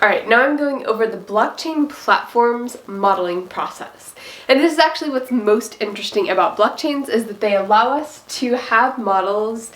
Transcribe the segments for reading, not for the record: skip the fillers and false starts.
Alright, now I'm going over the blockchain platform's modeling process. And this is actually what's most interesting about blockchains, is that they allow us to have models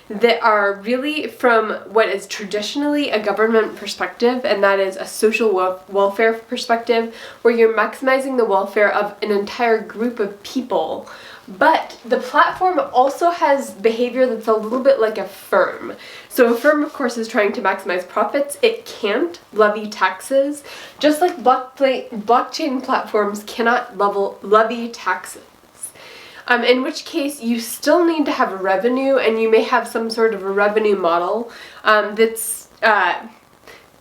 that are really from what is traditionally a government perspective, and that is a social welfare perspective, where you're maximizing the welfare of an entire group of people. But the platform also has behavior that's a little bit like a firm. So a firm, of course, is trying to maximize profits. It can't levy taxes, just like blockchain platforms cannot levy taxes. In which case, you still need to have a revenue, and you may have some sort of a revenue model that's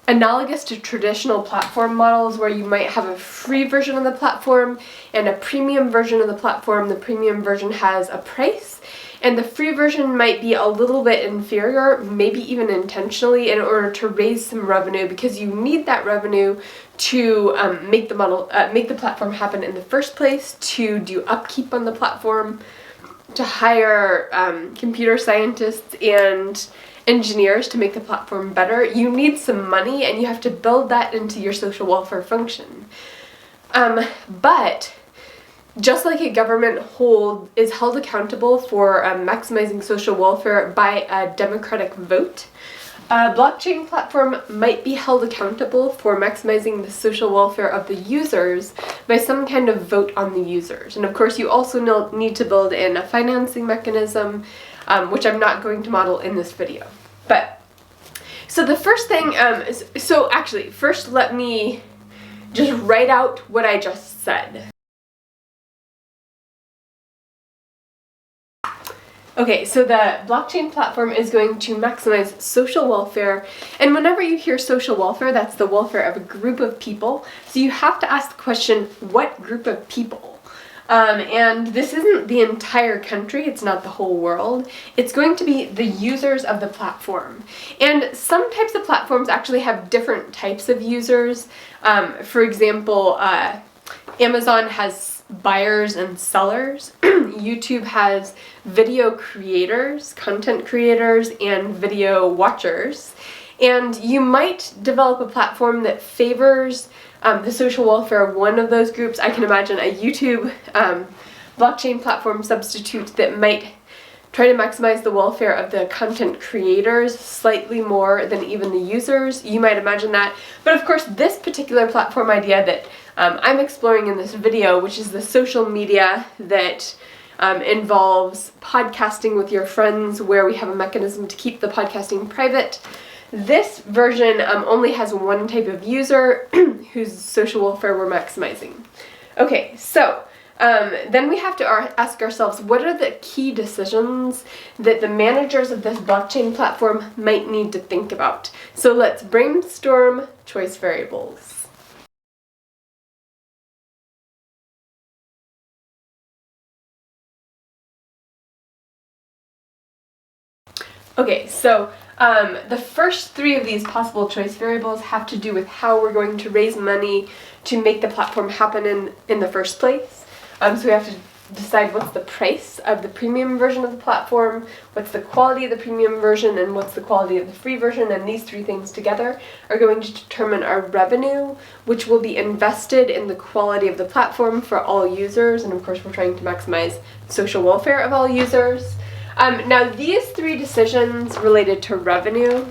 analogous to traditional platform models, where you might have a free version of the platform and a premium version of the platform. The premium version has a price, and the free version might be a little bit inferior, maybe even intentionally, in order to raise some revenue, because you need that revenue to make the platform happen in the first place, to do upkeep on the platform, to hire computer scientists and engineers to make the platform better. You need some money, and you have to build that into your social welfare function. But just like a government is held accountable for maximizing social welfare by a democratic vote, a blockchain platform might be held accountable for maximizing the social welfare of the users by some kind of vote on the users. And of course, you also need to build in a financing mechanism, which I'm not going to model in this video. But, so the first thing, first let me just write out what I just said. Okay, so the blockchain platform is going to maximize social welfare, and whenever you hear social welfare, that's the welfare of a group of people. So you have to ask the question, what group of people? And this isn't the entire country, it's not the whole world. It's going to be the users of the platform. And some types of platforms actually have different types of users. For example, Amazon has buyers and sellers. YouTube has video creators, content creators, and video watchers. And you might develop a platform that favors the social welfare of one of those groups. I can imagine a YouTube blockchain platform substitute that might try to maximize the welfare of the content creators slightly more than even the users. You might imagine that. But of course, this particular platform idea that I'm exploring in this video, which is the social media that involves podcasting with your friends, where we have a mechanism to keep the podcasting private. This version only has one type of user whose social welfare we're maximizing. Okay, so then we have to ask ourselves, what are the key decisions that the managers of this blockchain platform might need to think about? So let's brainstorm choice variables. Okay, so the first three of these possible choice variables have to do with how we're going to raise money to make the platform happen in the first place. So we have to decide what's the price of the premium version of the platform, what's the quality of the premium version, and what's the quality of the free version, and these three things together are going to determine our revenue, which will be invested in the quality of the platform for all users, and of course we're trying to maximize social welfare of all users. Now these three decisions related to revenue,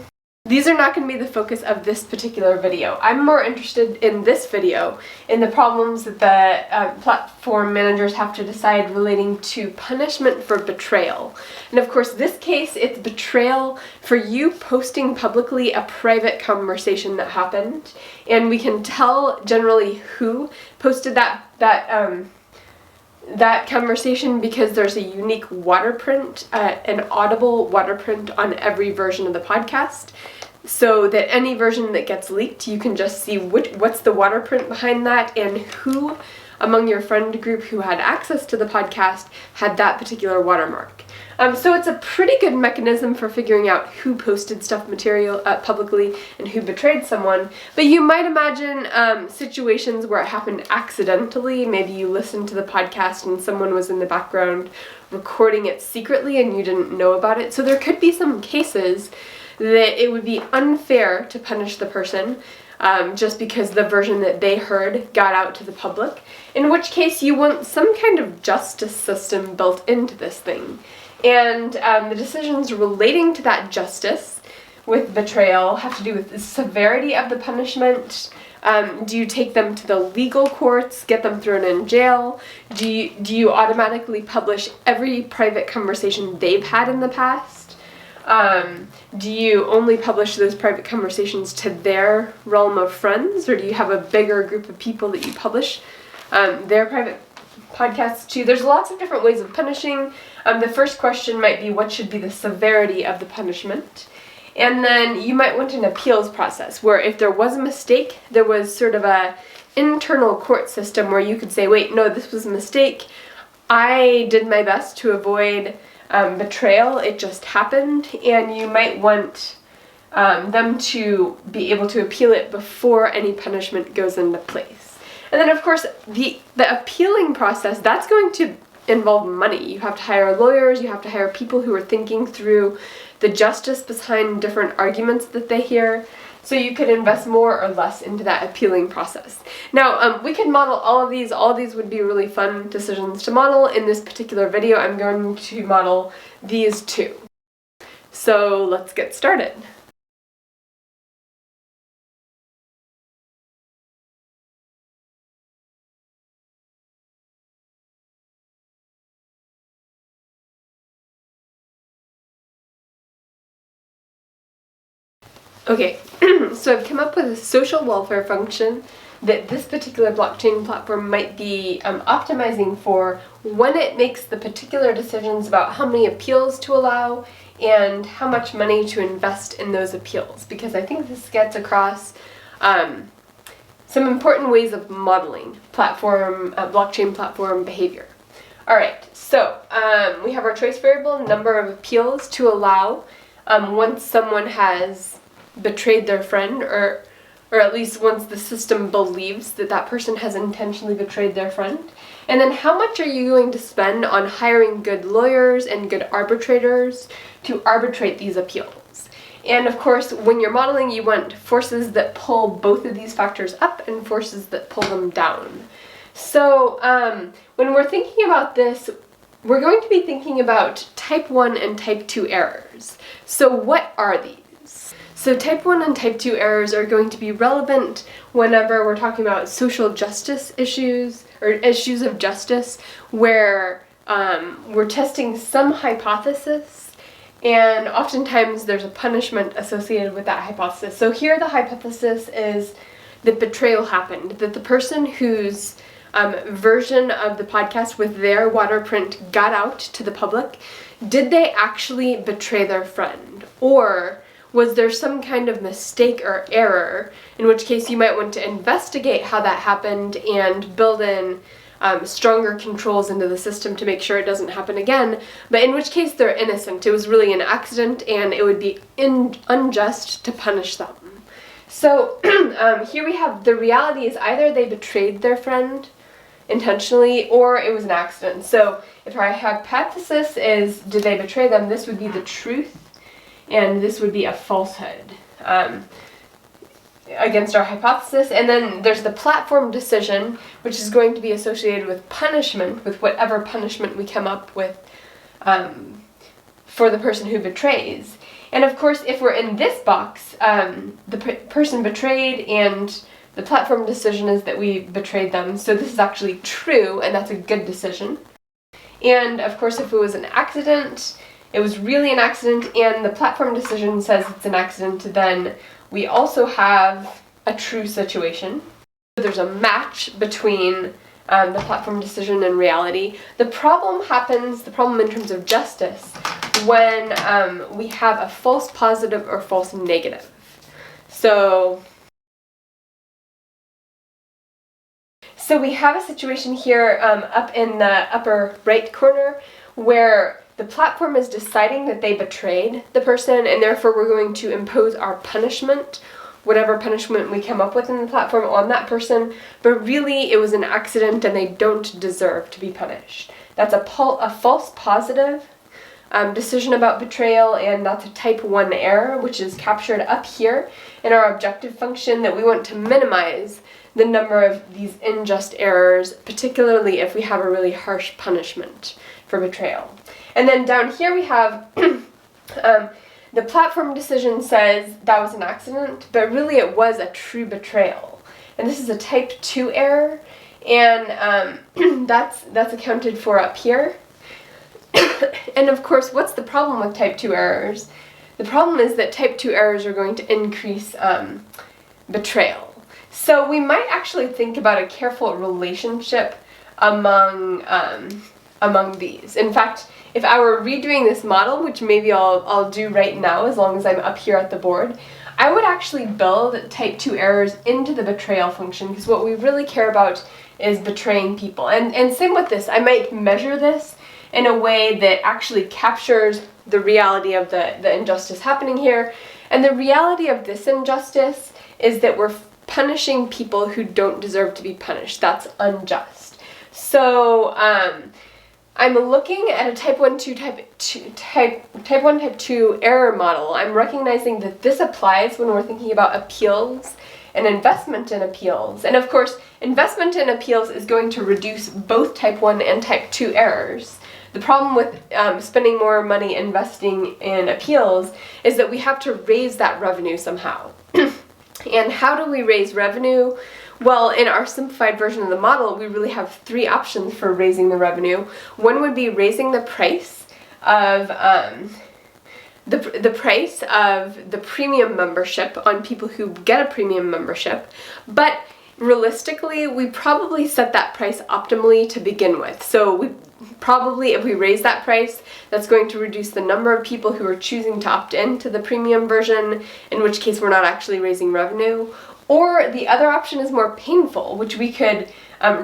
these are not going to be the focus of this particular video. I'm more interested in this video in the problems that the platform managers have to decide relating to punishment for betrayal. And of course, this case, it's betrayal for you posting publicly a private conversation that happened. And we can tell generally who posted that conversation because there's a unique waterprint, an audible waterprint on every version of the podcast, so that any version that gets leaked, you can just see what's the waterprint behind that and who among your friend group who had access to the podcast had that particular watermark. So it's a pretty good mechanism for figuring out who posted stuff material publicly and who betrayed someone. But you might imagine situations where it happened accidentally. Maybe you listened to the podcast and someone was in the background recording it secretly and you didn't know about it. So there could be some cases that it would be unfair to punish the person just because the version that they heard got out to the public, in which case you want some kind of justice system built into this thing. And the decisions relating to that justice with betrayal have to do with the severity of the punishment. Do you take them to the legal courts, get them thrown in jail? Do you automatically publish every private conversation they've had in the past? Do you only publish those private conversations to their realm of friends, or do you have a bigger group of people that you publish their private podcasts to? There's lots of different ways of punishing. The first question might be, what should be the severity of the punishment? And then you might want an appeals process where if there was a mistake, there was sort of a internal court system where you could say, wait, no, this was a mistake. I did my best to avoid betrayal. It just happened. And you might want them to be able to appeal it before any punishment goes into place. And then, of course, the appealing process, that's going to involve money. You have to hire lawyers, you have to hire people who are thinking through the justice behind different arguments that they hear. So you could invest more or less into that appealing process. Now, we could model all of these. All of these would be really fun decisions to model. In this particular video, I'm going to model these two. So let's get started. Okay, so I've come up with a social welfare function that this particular blockchain platform might be optimizing for when it makes the particular decisions about how many appeals to allow and how much money to invest in those appeals, because I think this gets across some important ways of modeling blockchain platform behavior. Alright, so we have our choice variable, number of appeals to allow once someone has betrayed their friend, or at least once the system believes that that person has intentionally betrayed their friend. And then how much are you going to spend on hiring good lawyers and good arbitrators to arbitrate these appeals? And of course, when you're modeling, you want forces that pull both of these factors up and forces that pull them down. So when we're thinking about this, we're going to be thinking about type 1 and type 2 errors. So what are these? So type 1 and type 2 errors are going to be relevant whenever we're talking about social justice issues, or issues of justice, where we're testing some hypothesis, and oftentimes there's a punishment associated with that hypothesis. So here the hypothesis is that betrayal happened, that the person whose version of the podcast with their water print got out to the public, did they actually betray their friend? Or was there some kind of mistake or error, in which case you might want to investigate how that happened and build in stronger controls into the system to make sure it doesn't happen again, but in which case they're innocent. It was really an accident and it would be unjust to punish them. So here we have the reality is either they betrayed their friend intentionally or it was an accident. So if our hypothesis is did they betray them, this would be the truth, and this would be a falsehood against our hypothesis. And then there's the platform decision, which is going to be associated with punishment, with whatever punishment we come up with for the person who betrays. And of course, if we're in this box, the person betrayed and the platform decision is that we betrayed them, so this is actually true, and that's a good decision. And of course, if it was an accident, it was really an accident, and the platform decision says it's an accident, then we also have a true situation. There's a match between the platform decision and reality. The problem in terms of justice, when we have a false positive or false negative. So we have a situation here up in the upper right corner where the platform is deciding that they betrayed the person, and therefore we're going to impose our punishment, whatever punishment we come up with in the platform, on that person, but really it was an accident and they don't deserve to be punished. That's a false positive. decision about betrayal, and that's a type 1 error, which is captured up here in our objective function, that we want to minimize the number of these unjust errors, particularly if we have a really harsh punishment for betrayal. And then down here we have the platform decision says that was an accident, but really it was a true betrayal. And this is a type 2 error, and that's accounted for up here. And of course, what's the problem with type 2 errors? The problem is that type 2 errors are going to increase betrayal. So we might actually think about a careful relationship among these. In fact, if I were redoing this model, which maybe I'll do right now as long as I'm up here at the board, I would actually build type 2 errors into the betrayal function, because what we really care about is betraying people. And same with this, I might measure this in a way that actually captures the reality of the injustice happening here. And the reality of this injustice is that we're punishing people who don't deserve to be punished. That's unjust. So I'm looking at a type 1, type 2 error model. I'm recognizing that this applies when we're thinking about appeals and investment in appeals. And of course, investment in appeals is going to reduce both type 1 and type 2 errors. The problem with spending more money investing in appeals is that we have to raise that revenue somehow. And how do we raise revenue? Well, in our simplified version of the model, we really have 3 options for raising the revenue. One would be raising the price of the price of the premium membership on people who get a premium membership, but realistically, we probably set that price optimally to begin with. So we probably, if we raise that price, that's going to reduce the number of people who are choosing to opt in to the premium version, in which case we're not actually raising revenue. Or the other option is more painful, which we could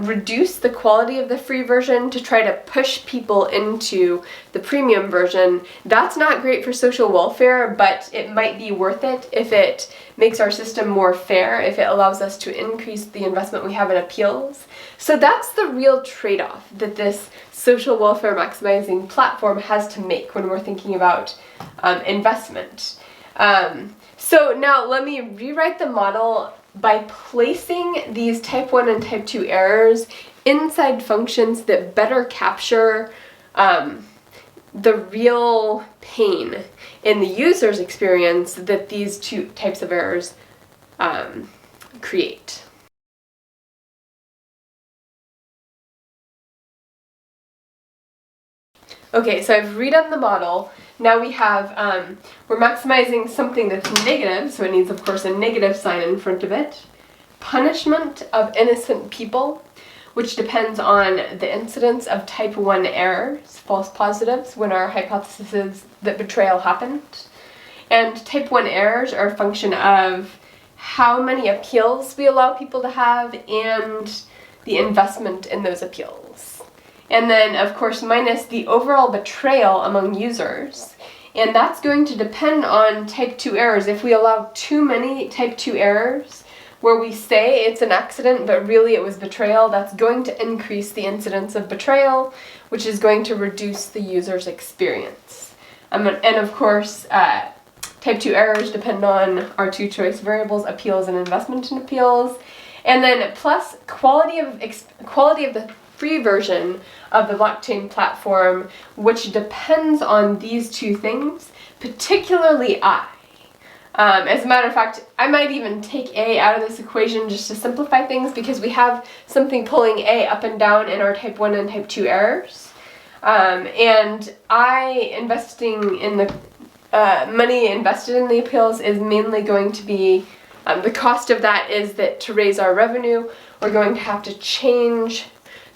reduce the quality of the free version to try to push people into the premium version. That's not great for social welfare, but it might be worth it if it makes our system more fair, if it allows us to increase the investment we have in appeals. So that's the real trade-off that this social welfare maximizing platform has to make when we're thinking about investment. So now let me rewrite the model by placing these type 1 and type 2 errors inside functions that better capture the real pain in the user's experience that these 2 types of errors create. Okay, so I've redone the model. Now we have, we're maximizing something that's negative, so it needs, of course, a negative sign in front of it. Punishment of innocent people, which depends on the incidence of type 1 errors, false positives, when our hypothesis is that betrayal happened. And type 1 errors are a function of how many appeals we allow people to have and the investment in those appeals. And then, of course, minus the overall betrayal among users. And that's going to depend on type 2 errors. If we allow too many type 2 errors, where we say it's an accident, but really it was betrayal, that's going to increase the incidence of betrayal, which is going to reduce the user's experience. And of course, type 2 errors depend on our 2 choice variables, appeals and investment in appeals. And then plus quality of the free version of the blockchain platform, which depends on these 2 things, particularly I. As a matter of fact, I might even take A out of this equation just to simplify things, because we have something pulling A up and down in our type 1 and type 2 errors. And I investing in the money invested in the appeals is mainly going to be, the cost of that is that to raise our revenue, we're going to have to change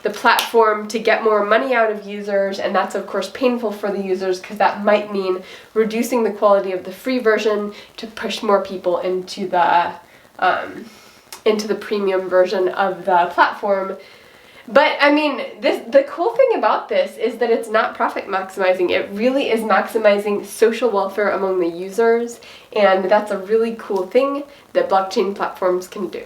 the platform to get more money out of users, and that's of course painful for the users, because that might mean reducing the quality of the free version to push more people into the premium version of the platform. But I mean, the cool thing about this is that it's not profit maximizing. It really is maximizing social welfare among the users, and that's a really cool thing that blockchain platforms can do.